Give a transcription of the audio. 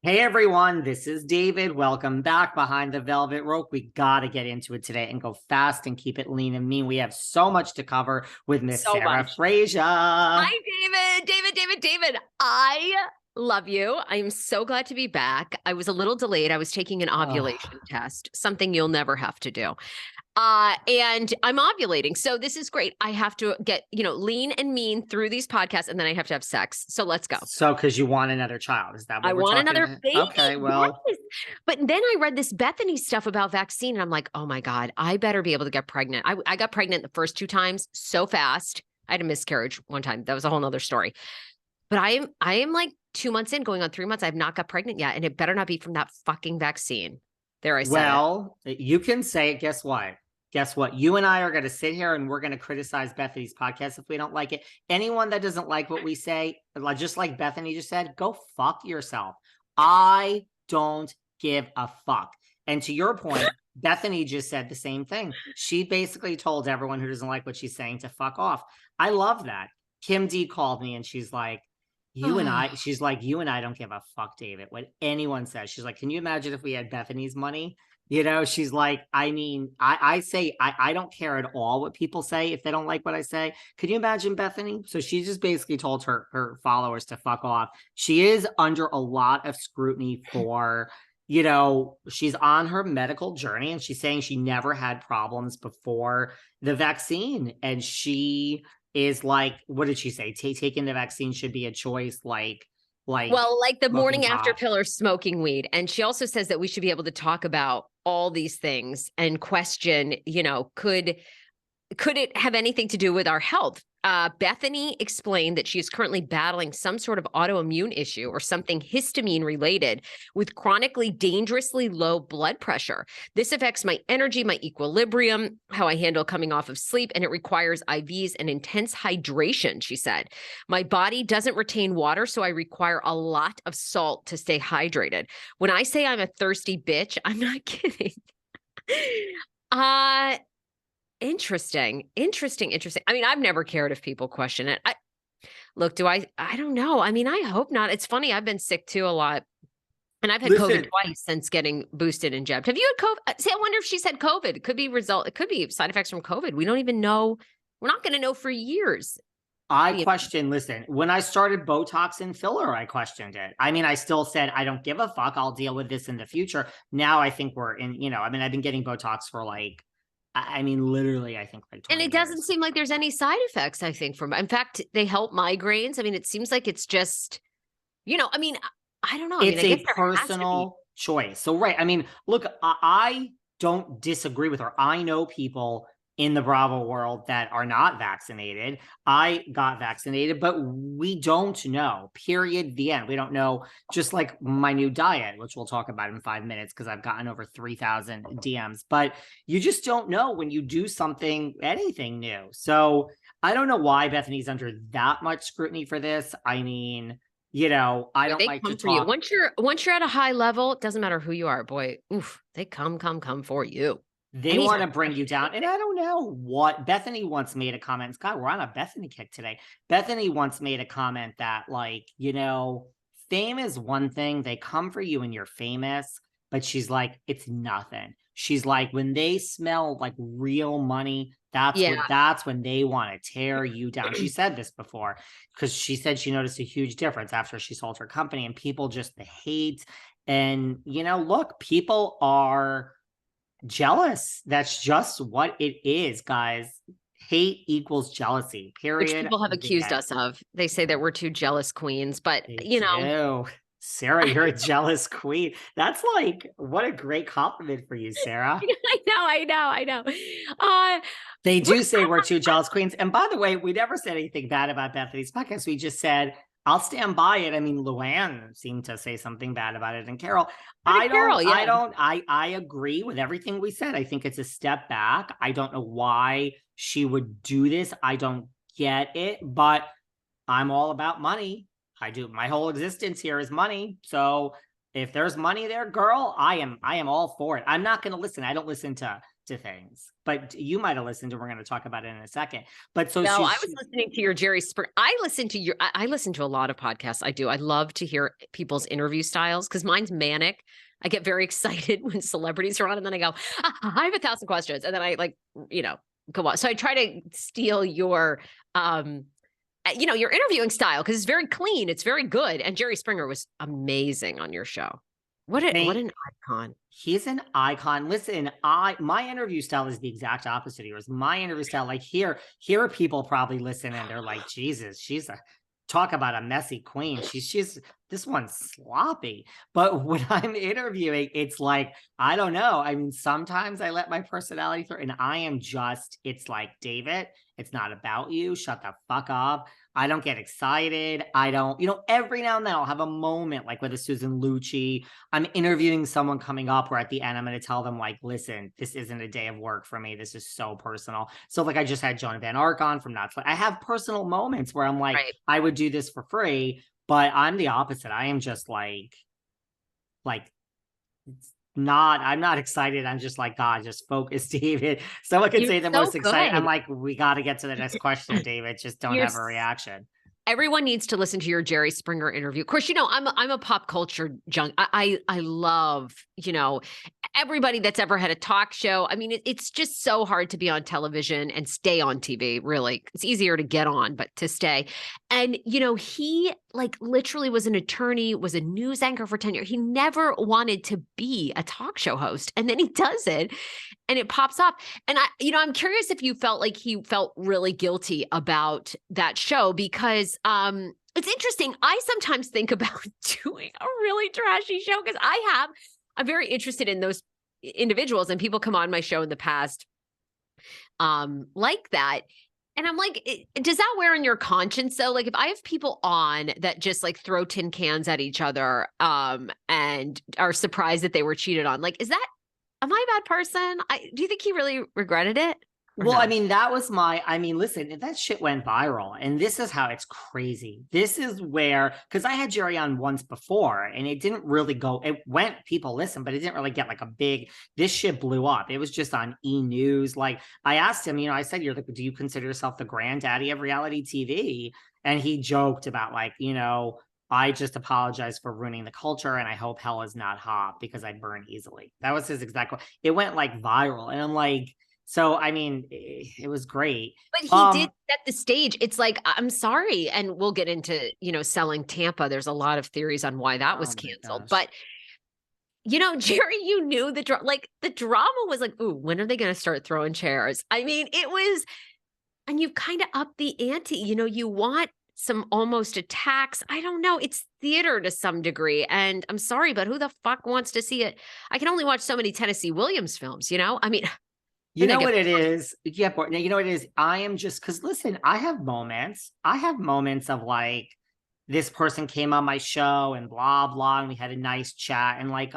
Hey everyone, this is David. Welcome back behind the velvet rope. We got to get into it today and go fast and keep it lean and mean. We have so much to cover with Miss So Sarah much. Fraser. Hi, David. I love you. I'm so glad to be back. I was a little delayed. I was taking an ovulation Oh, test, something you'll never have to do. And I'm ovulating. So this is great. I have to get, lean and mean through these podcasts, and then I have to have sex. So let's go. so because you want another child, is that I what we're want talking another about? baby. Okay, well, Yes. But then I read this Bethenny stuff about vaccine, and I'm like, oh my God, I better be able to get pregnant. I got pregnant the first 2 times so fast. I had a miscarriage one time. That was a whole nother story. But I am like 2 months in, going on 3 months. I've not got pregnant yet, and it better not be from that fucking vaccine. There, I said it. you can say it. Guess what? Guess what? You and I are going to sit here and we're going to criticize Bethany's podcast if we don't like it. Anyone that doesn't like what we say, just like Bethenny just said, go fuck yourself. I don't give a fuck. And to your point, Bethenny just said the same thing. She basically told everyone who doesn't like what she's saying to fuck off. I love that. Kim D called me and she's like, she's like, you and I don't give a fuck, David, what anyone says. She's like, can you imagine if we had Bethany's money? She's like, I mean, I say, I don't care at all what people say if they don't like what I say. Could you imagine Bethenny? So she just basically told her followers to fuck off. She is under a lot of scrutiny for, she's on her medical journey and she's saying she never had problems before the vaccine. And she is like, what did she say? Taking the vaccine should be a choice, like Well, like the smoking morning after pot. pill or smoking weed. And she also says that we should be able to talk about all these things and question, could it have anything to do with our health? Bethenny explained that she is currently battling some sort of autoimmune issue or something histamine related with chronically dangerously low blood pressure. This affects my energy, my equilibrium, how I handle coming off of sleep, and it requires IVs and intense hydration, she said. My body doesn't retain water, so I require a lot of salt to stay hydrated. When I say I'm a thirsty bitch, I'm not kidding. Uh, Interesting. I mean, I've never cared if people question it. Look, I don't know. I mean, I hope not. It's funny. I've been sick too a lot. And I've had COVID Listen, twice since getting boosted and jabbed. Have you had COVID? See, I wonder if she's had COVID. It could be side effects from COVID. We don't even know. We're not going to know for years. listen, when I started Botox and filler, I questioned it. I mean, I still said, I don't give a fuck. I'll deal with this in the future. Now I think we're in, I mean, I've been getting Botox for like, I mean, literally, I think like And 20 it doesn't years. seem like there's any side effects, I think, in fact, they help migraines. I mean, it seems like it's just, I mean, I don't know. I mean, It's I guess a there has to be. personal choice. So, right. I mean, look, I don't disagree with her. I know people in the Bravo world that are not vaccinated. I got vaccinated, but we don't know, period. The end. We don't know, just like my new diet, which we'll talk about in 5 minutes because I've gotten over 3,000 DMs. But you just don't know when you do something, anything new. So I don't know why Bethany's under that much scrutiny for this. I mean, I Boy, don't they like to come for you. talk. Once you're at a high level, it doesn't matter who you are, boy. Oof, they come for you. They want Anytime. to bring you down. And I don't know what Bethenny once made a comment. God, we're on a Bethenny kick today. Bethenny once made a comment that, like, fame is one thing. They come for you and you're famous, but she's like, it's nothing. She's like, when they smell like real money, Yeah. that's when they want to tear you down. She said this before because she said she noticed a huge difference after she sold her company and people just the hate. And look, people are jealous. That's just what it is, guys. Hate equals jealousy, Which period. people have The accused end. us of. They say that we're two jealous queens, but They do. Sarah, I you're a jealous queen. That's like, what a great compliment for you, Sarah. I know. Uh, They look, do say we're two jealous queens. And by the way, we never said anything bad about Bethany's podcast. We just said, I'll stand by it. I mean, Luann seemed to say something bad about it. And Carol, for the Carol, yeah. I agree with everything we said. I think it's a step back. I don't know why she would do this. I don't get it, but I'm all about money. I do. My whole existence here is money. So if there's money there, girl, I am all for it. I'm not going to listen. I don't listen to to things, but you might have listened, and we're going to talk about it in a second. But so No, I was listening to your Jerry Springer. I listen to a lot of podcasts. I do. I love to hear people's interview styles because mine's manic. I get very excited when celebrities are on, and then I go, I have 1,000 questions. And then I go on. So I try to steal your your interviewing style because it's very clean. It's very good. And Jerry Springer was amazing on your show. What an icon. He's an icon. Listen, my interview style is the exact opposite of yours. My interview style, like here are people probably listening and they're like, Jesus, talk about a messy queen. She's this one's sloppy. But when I'm interviewing, it's like, I don't know. I mean, sometimes I let my personality through, and it's like, David, it's not about you. Shut the fuck up. I don't get excited. I don't, every now and then I'll have a moment like with a Susan Lucci. I'm interviewing someone coming up where at the end I'm going to tell them like, listen, this isn't a day of work for me. This is so personal. So like I just had Joan Van Ark on from Not. I have personal moments where I'm like, right. I would do this for free, but I'm the opposite. I am just like, I'm not excited. I'm just like, God, just focus, David. Someone could say the most exciting. I'm like, we got to get to the next question, David. Just don't have a reaction. Everyone needs to listen to your Jerry Springer interview. Of course, I'm a pop culture junk. I love, everybody that's ever had a talk show. I mean, it's just so hard to be on television and stay on TV, really. It's easier to get on, but to stay. And, he like literally was an attorney, was a news anchor for 10 years. He never wanted to be a talk show host. And then he does it and it pops up. And I'm curious if you felt like he felt really guilty about that show because it's interesting. I sometimes think about doing a really trashy show because I'm very interested in those individuals, and people come on my show in the past like that. And I'm like, does that wear on your conscience though? Like if I have people on that just like throw tin cans at each other and are surprised that they were cheated on, like, am I a bad person? Do you think he really regretted it? Well, no? I mean, listen, that shit went viral, and this is how it's crazy. This is where, because I had Jerry on once before, and it didn't really go, people listened, but it didn't really get like this shit blew up. It was just on E! News. Like, I asked him, I said, do you consider yourself the granddaddy of reality TV? And he joked about like, I just apologize for ruining the culture, and I hope hell is not hot because I burn easily. That was his exact quote. It went like viral, and I'm like, so, I mean, it was great. But he did set the stage. It's like, I'm sorry. And we'll get into, selling Tampa. There's a lot of theories on why that was canceled. But, Jerry, you knew the drama was like, ooh, when are they going to start throwing chairs? I mean, it was, and you've kind of upped the ante. You want some almost attacks. I don't know. It's theater to some degree. And I'm sorry, but who the fuck wants to see it? I can only watch so many Tennessee Williams films, I mean... You know what it is? Yeah, you know what it is? I am just, because listen, I have moments of like, this person came on my show and blah, blah, and we had a nice chat. And like,